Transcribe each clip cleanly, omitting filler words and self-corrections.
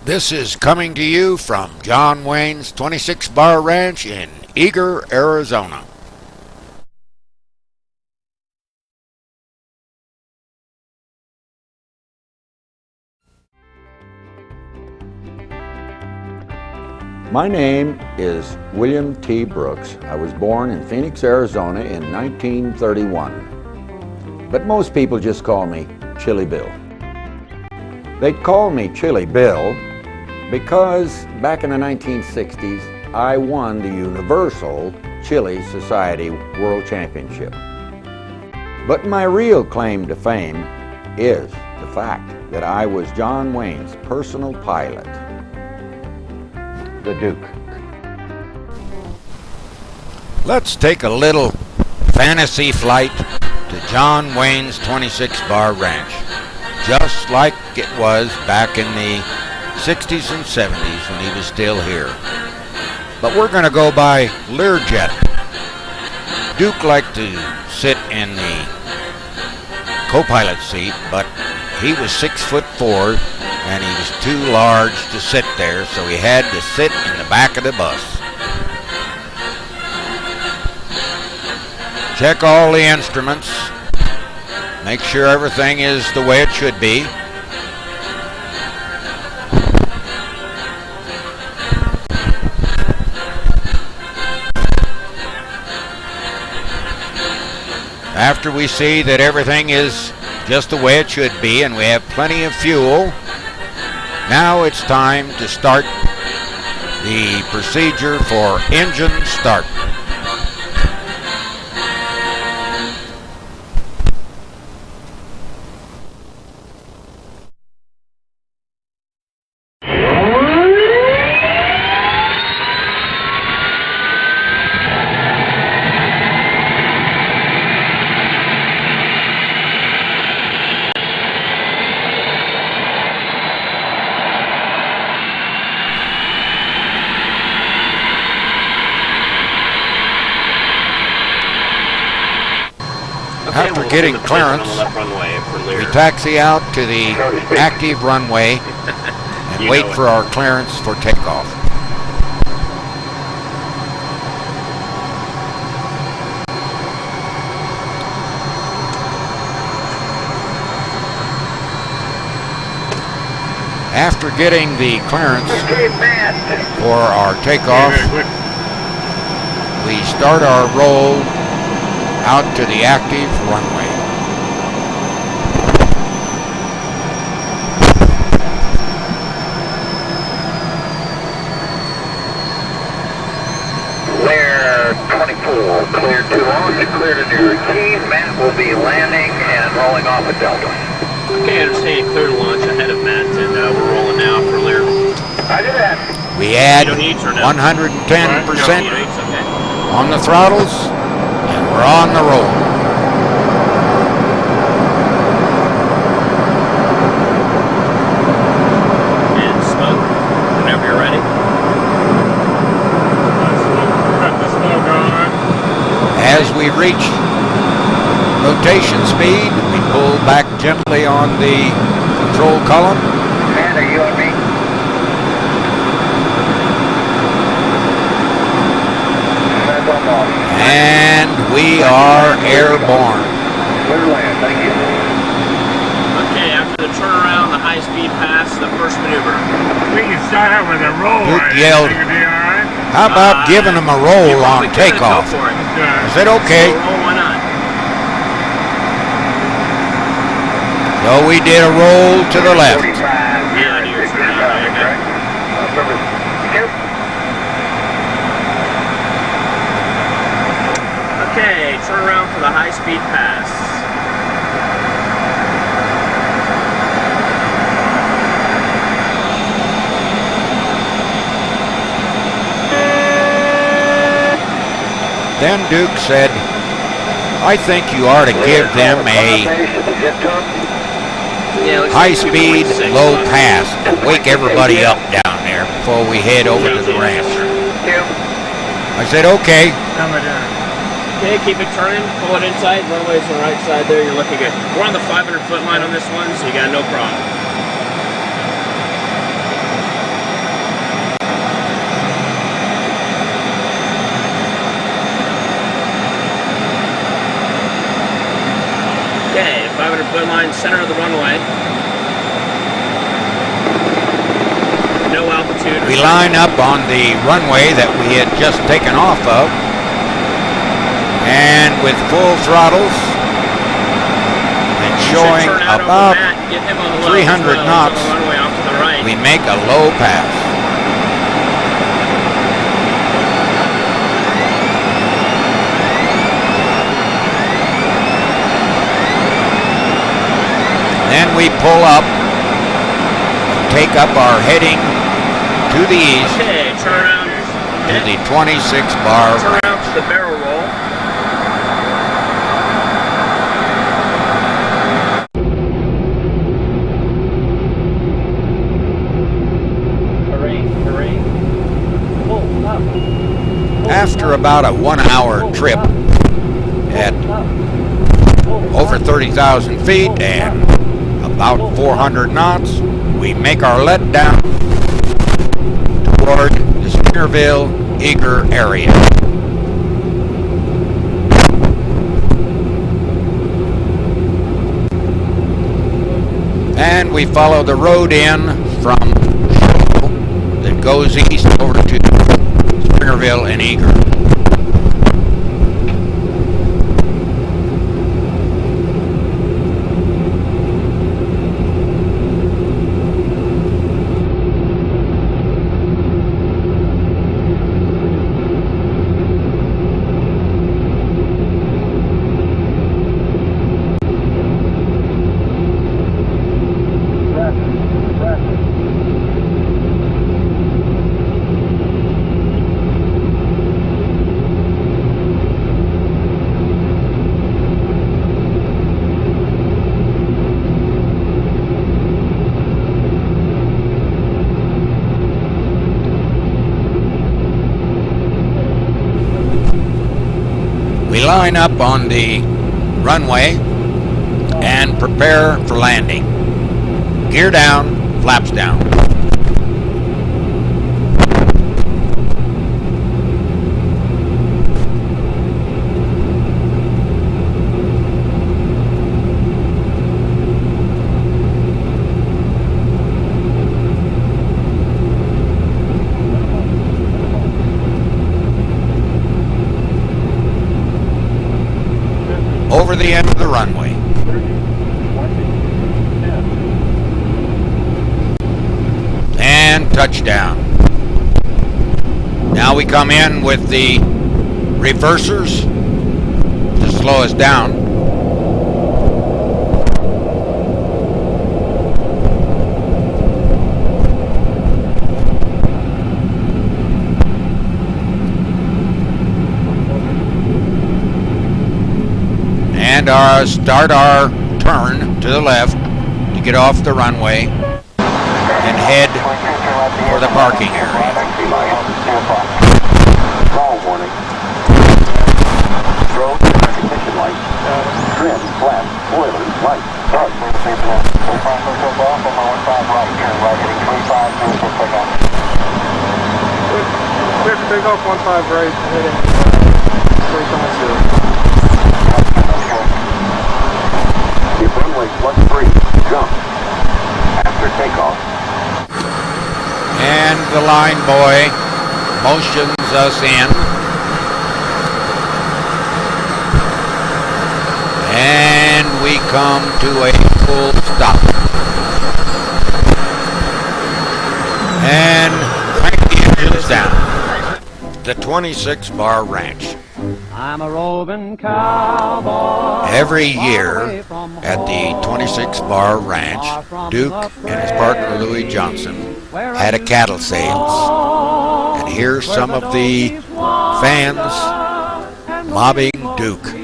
This is coming to you from John Wayne's 26 Bar Ranch in Eager, Arizona. My name is William T. Brooks. I was born in Phoenix, Arizona in 1931. But most people just call me Chili Bill. They'd call me Chili Bill because back in the 1960s, I won the Universal Chili Society World Championship. But my real claim to fame is the fact that I was John Wayne's personal pilot, the Duke. Let's take a little fantasy flight to John Wayne's 26 Bar Ranch, just like it was back in the 60s and 70s when he was still here. But we're going to go by Lear Jet. Duke liked to sit in the co-pilot seat, but he was 6'4" and he was too large to sit there, so he had to sit in the back of the bus. Check all the instruments. Make sure everything is the way it should be. After we see that everything is just the way it should be and we have plenty of fuel, now it's time to start the procedure for engine start. After getting clearance, we taxi out to the active runway and wait for our clearance for takeoff. After getting the clearance for our takeoff, we start our roll out to the active runway. Lear 24, cleared to launch, cleared to your keys. Matt will be landing and rolling off at Delta. Okay, understand clear to launch ahead of Matt, and we're rolling now for Lear. Roger that. We add 110% on the throttles. We're on the roll. And smoke, whenever you're ready. Cut the smoke on. As we reach rotation speed, we pull back gently on the control column. Matt, are you and me? And we are airborne. Clear land, thank you. Okay, after the turnaround, the high-speed pass, the first maneuver. We can start out with a roll. Duke right? yelled, Think it'd be all right? "How about giving them a roll on takeoff?" Go for it. I said, "Okay." Roll, why not? So we did a roll to the left. 45. Yeah, do your turnaround. Okay. Okay, turn around for the high-speed pass. Then Duke said, "I think you ought to give them a high-speed, low pass to wake everybody up down there before we head over to the ranch." I said, "Okay." Okay, keep it turning, pull it inside, runway's on the right side there, you're looking good. We're on the 500-foot line on this one, so you got no problem. line center of the runway. No altitude. We line up on the runway that we had just taken off of, and with full throttles and showing about 300 knots, we make a low pass. Then we pull up, take up our heading to the east, okay, turn around to the 26 bar. Turn around to the barrel roll. After about a 1 hour trip at over 30,000 feet and about 400 knots, we make our let down toward the Springerville, Eager area. And we follow the road in from Shiloh that goes east over to Springerville and Eager. We line up on the runway and prepare for landing. Gear down, flaps down. Over the end of the runway. And touchdown. Now we come in with the reversers to slow us down. And start our turn to the left to get off the runway and head for the parking area. Warning. Strobe, recognition light. Trim, flat, spoilers, light. Start. Take off 15 right, heading 350. If runway +3, jump. After takeoff. And the line boy motions us in. And we come to a full stop. And crank the engines down. The 26 Bar Ranch. I'm a roving cowboy. Every year at the 26 Bar Ranch, Duke and his partner Louis Johnson had a cattle sales. And here's some of the fans mobbing Duke.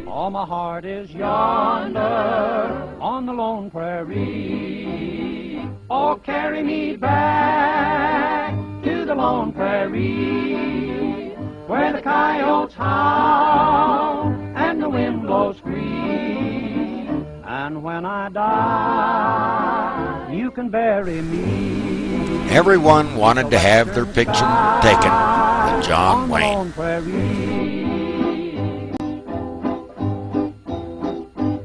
All my heart is yonder on the lone prairie. Oh, carry me back to the lone prairie, where the coyotes howl and the wind blows free. And when I die, you can bury me. Everyone wanted to have their picture taken with John Wayne.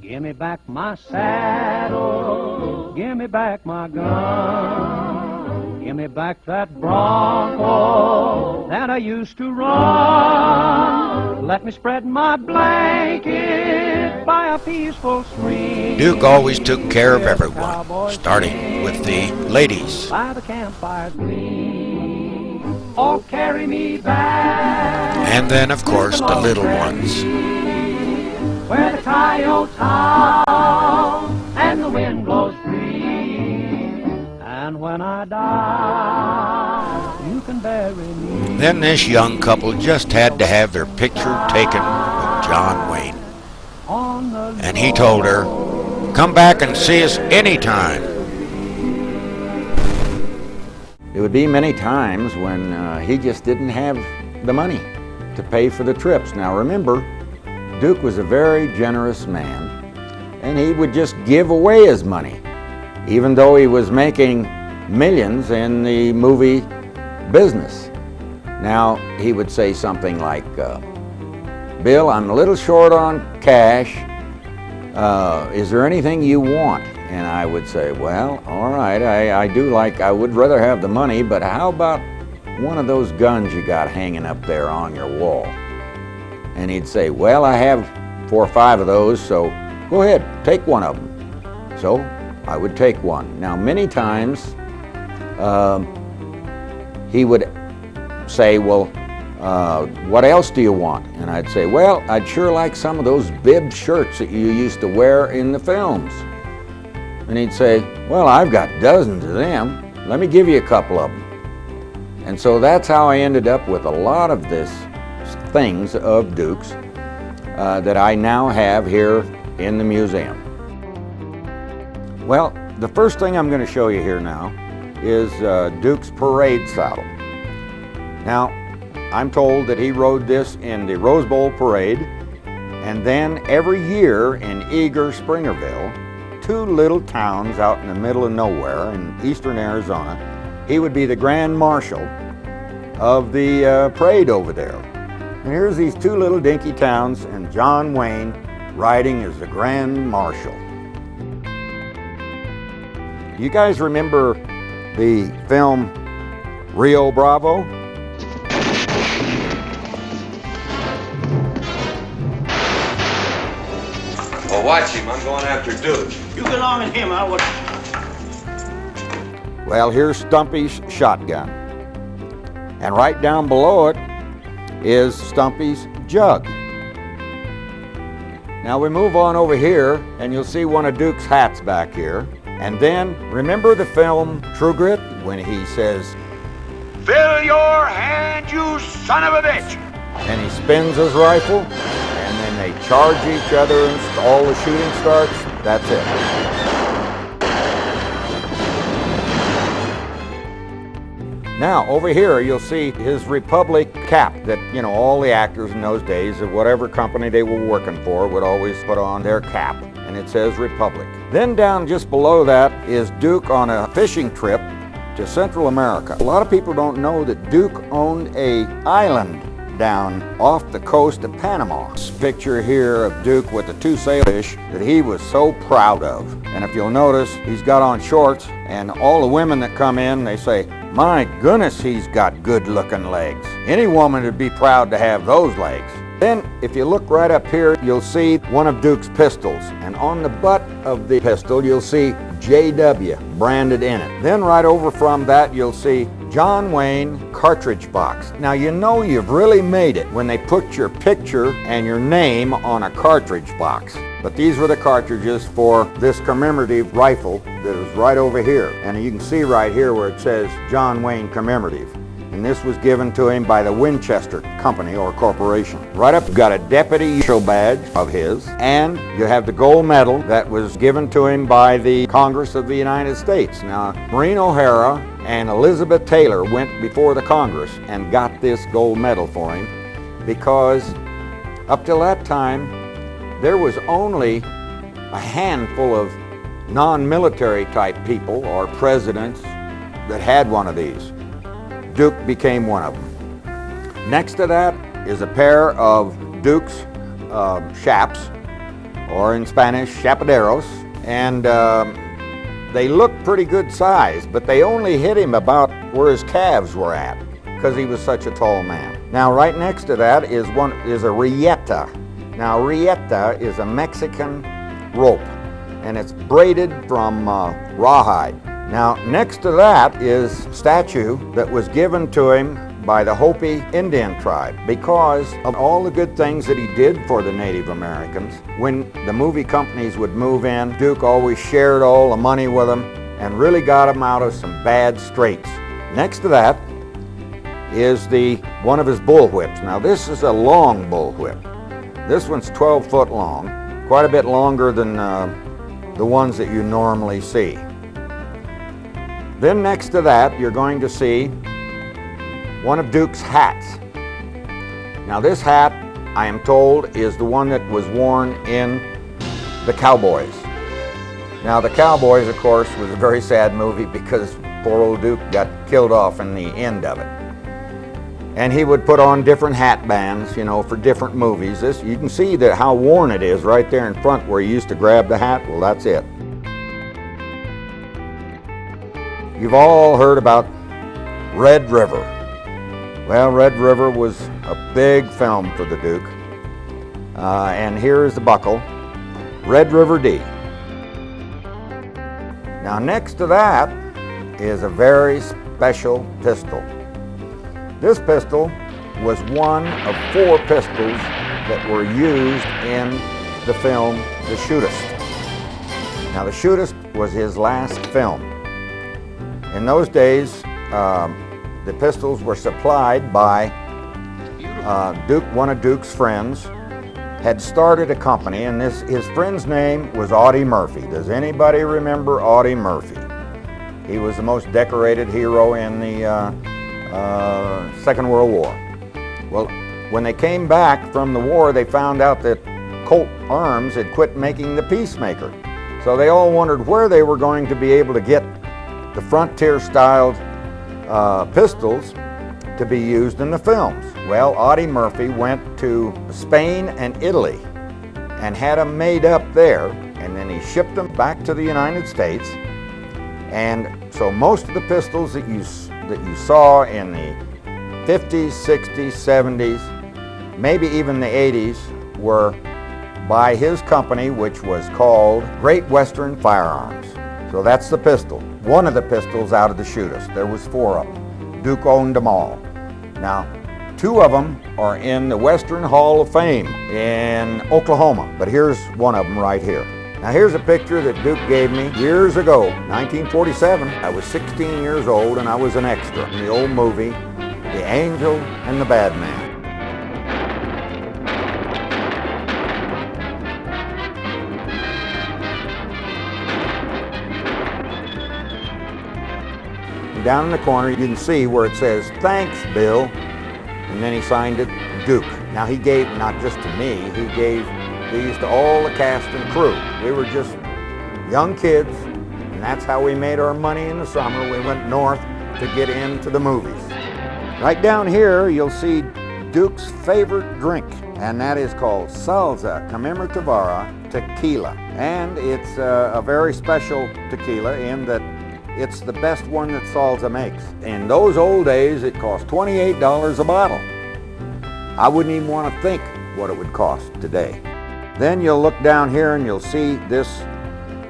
Give me back my saddle, give me back my gun, give me back that bronco that I used to run. Let me spread my blanket by a peaceful stream. Duke always took care of everyone, starting with the ladies. By the campfire gleam, oh, carry me back. And then, of course, the little ones. Where the coyotes howl and the wind blows free, and when I die, you can bury me. Then this young couple just had to have their picture taken with John Wayne. And he told her, "Come back and see us anytime." It would be many times when he just didn't have the money to pay for the trips. Now remember, Duke was a very generous man, and he would just give away his money, even though he was making millions in the movie business. Now, he would say something like, "Bill, I'm a little short on cash. Is there anything you want?" And I would say, "Well, all right, I would rather have the money, but how about one of those guns you got hanging up there on your wall?" And he'd say, "Well, I have 4 or 5 of those, so go ahead, take one of them." So I would take one. Now, many times he would say, "Well, what else do you want?" And I'd say, "Well, I'd sure like some of those bib shirts that you used to wear in the films." And he'd say, "Well, I've got dozens of them. Let me give you a couple of them." And so that's how I ended up with a lot of this things of Duke's that I now have here in the museum. Well, the first thing I'm going to show you here now is Duke's parade saddle. Now, I'm told that he rode this in the Rose Bowl parade, and then every year in Eager, Springerville, 2 little towns out in the middle of nowhere in eastern Arizona, he would be the Grand Marshal of the parade over there. And here's these 2 little dinky towns, and John Wayne riding as the Grand Marshal. You guys remember the film Rio Bravo? Well, watch him. I'm going after Duke. You get along with him, I would. Well, here's Stumpy's shotgun. And right down below it is Stumpy's jug. Now we move on over here, and you'll see one of Duke's hats back here. And then, remember the film True Grit, when he says, "Fill your hand, you son of a bitch!" And he spins his rifle, and then they charge each other, and all the shooting starts. That's it. Now, over here, you'll see his Republic cap that, you know, all the actors in those days of whatever company they were working for would always put on their cap, and it says Republic. Then down just below that is Duke on a fishing trip to Central America. A lot of people don't know that Duke owned an island down off the coast of Panama. This picture here of Duke with the 2 sailfish that he was so proud of. And if you'll notice, he's got on shorts, and all the women that come in, they say, "My goodness, he's got good-looking legs." Any woman would be proud to have those legs. Then, if you look right up here, you'll see one of Duke's pistols. And on the butt of the pistol, you'll see JW branded in it. Then right over from that, you'll see John Wayne cartridge box. Now, you know you've really made it when they put your picture and your name on a cartridge box. But these were the cartridges for this commemorative rifle that is right over here. And you can see right here where it says John Wayne Commemorative. And this was given to him by the Winchester Company or Corporation. Right up, you've got a deputy show badge of his, and you have the gold medal that was given to him by the Congress of the United States. Now, Maureen O'Hara and Elizabeth Taylor went before the Congress and got this gold medal for him because up till that time, there was only a handful of non-military type people or presidents that had one of these. Duke became one of them. Next to that is a pair of Duke's chaps, or in Spanish, chapaderos, and they looked pretty good size, but they only hit him about where his calves were at, because he was such a tall man. Now, right next to that is a rieta. Now, rieta is a Mexican rope, and it's braided from rawhide. Now, next to that is a statue that was given to him by the Hopi Indian tribe because of all the good things that he did for the Native Americans. When the movie companies would move in, Duke always shared all the money with them and really got them out of some bad straits. Next to that is one of his bullwhips. Now, this is a long bullwhip. This one's 12 foot long, quite a bit longer than the ones that you normally see. Then next to that, you're going to see one of Duke's hats. Now, this hat, I am told, is the one that was worn in The Cowboys. Now, The Cowboys, of course, was a very sad movie because poor old Duke got killed off in the end of it. And he would put on different hat bands, you know, for different movies. You can see how worn it is right there in front where he used to grab the hat. Well, that's it. You've all heard about Red River. Well, Red River was a big film for the Duke. And here's the buckle, Red River D. Now, next to that is a very special pistol. This pistol was one of 4 pistols that were used in the film The Shootist. Now, The Shootist was his last film. In those days, the pistols were supplied by Duke. One of Duke's friends had started a company, and his friend's name was Audie Murphy. Does anybody remember Audie Murphy? He was the most decorated hero in the Second World War. Well, when they came back from the war, they found out that Colt Arms had quit making the Peacemaker. So they all wondered where they were going to be able to get the Frontier-styled pistols to be used in the films. Well, Audie Murphy went to Spain and Italy and had them made up there, and then he shipped them back to the United States. And so most of the pistols that you saw in the 50s, 60s, 70s, maybe even the 80s, were by his company, which was called Great Western Firearms. So that's the pistol. One of the pistols out of the Shootist. There was 4 of them. Duke owned them all. Now, 2 of them are in the Western Hall of Fame in Oklahoma, but here's one of them right here. Now, here's a picture that Duke gave me years ago, 1947. I was 16 years old and I was an extra in the old movie, The Angel and the Bad Man. Down in the corner, you can see where it says, "Thanks, Bill," and then he signed it, Duke. Now, he gave, not just to me, he gave these to all the cast and crew. We were just young kids, and that's how we made our money in the summer. We went north to get into the movies. Right down here, you'll see Duke's favorite drink, and that is called Salsa Commemorativa Tequila. And it's a very special tequila in that it's the best one that Salsa makes. In those old days, it cost $28 a bottle. I wouldn't even want to think what it would cost today. Then you'll look down here and you'll see this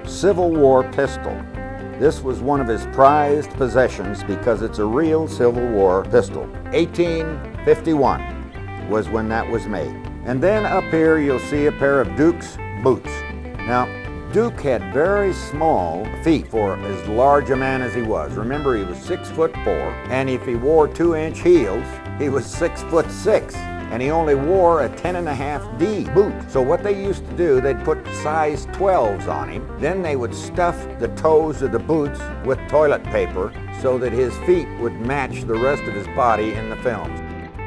Civil War pistol. This was one of his prized possessions because it's a real Civil War pistol. 1851 was when that was made. And then up here you'll see a pair of Duke's boots. Now, Duke had very small feet for as large a man as he was. Remember, he was 6'4", and if he wore 2-inch heels, he was 6'6", and he only wore a 10.5D boot. So what they used to do, they'd put size 12s on him, then they would stuff the toes of the boots with toilet paper so that his feet would match the rest of his body in the films.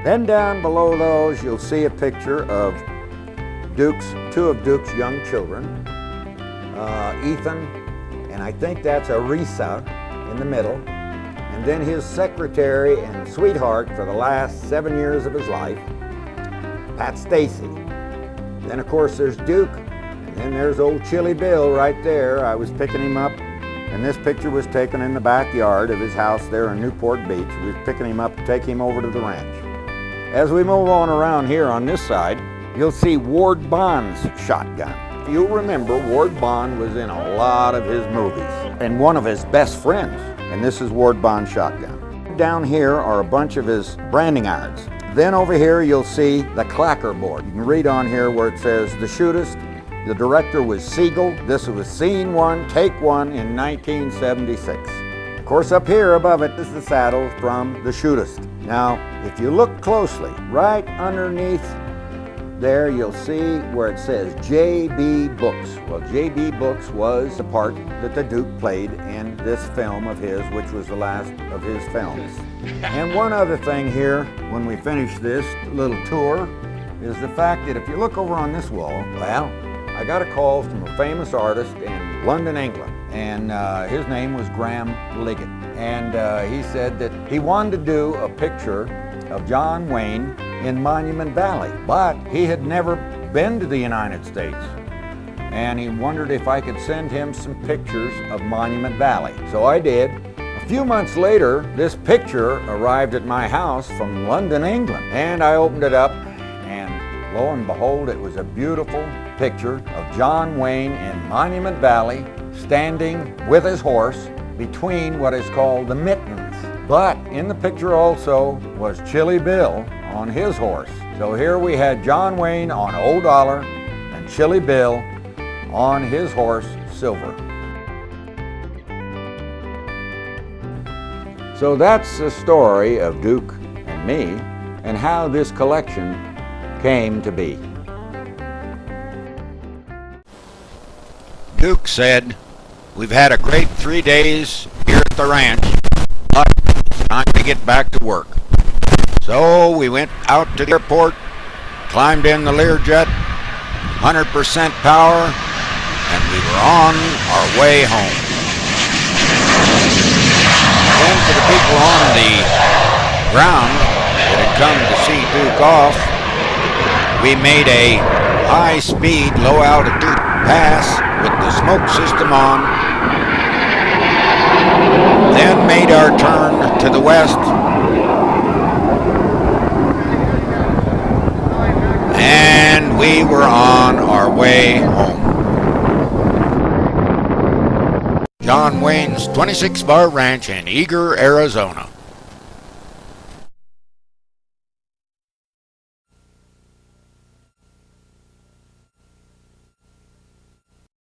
Then down below those, you'll see a picture of 2 of Duke's young children. Ethan, and I think that's Arisa in the middle, and then his secretary and sweetheart for the last 7 years of his life, Pat Stacy. Then of course there's Duke, and And there's old Chili Bill right there. I was picking him up, and this picture was taken in the backyard of his house there in Newport Beach. We was picking him up to take him over to the ranch. As we move on around here on this side, you'll see Ward Bond's shotgun. If you'll remember, Ward Bond was in a lot of his movies, and one of his best friends, and this is Ward Bond's shotgun. Down here are a bunch of his branding irons. Then over here you'll see the clacker board. You can read on here where it says The Shootist. The director was Siegel. This was scene 1, take 1 in 1976. Of course, up here above it is the saddle from The Shootist. Now, if you look closely, right underneath there you'll see where it says J.B. Books. Well, J.B. Books was the part that the Duke played in this film of his, which was the last of his films. And one other thing here, when we finish this little tour, is the fact that if you look over on this wall, well, I got a call from a famous artist in London, England, and his name was Graham Liggett. And he said that he wanted to do a picture of John Wayne in Monument Valley, but he had never been to the United States. And he wondered if I could send him some pictures of Monument Valley. So I did. A few months later, this picture arrived at my house from London, England. And I opened it up, and lo and behold, it was a beautiful picture of John Wayne in Monument Valley, standing with his horse between what is called the mittens. But in the picture also was Chili Bill on his horse. So here we had John Wayne on Old Dollar and Chili Bill on his horse, Silver. So that's the story of Duke and me and how this collection came to be. Duke said, "We've had a great 3 days here at the ranch, but it's time to get back to work." So we went out to the airport, climbed in the Lear Jet, 100% power, and we were on our way home. Then for the people on the ground that had come to see Duke off, we made a high-speed, low-altitude pass with the smoke system on, then made our turn to the west, and we were on our way home. John Wayne's 26 Bar Ranch in Eager, Arizona.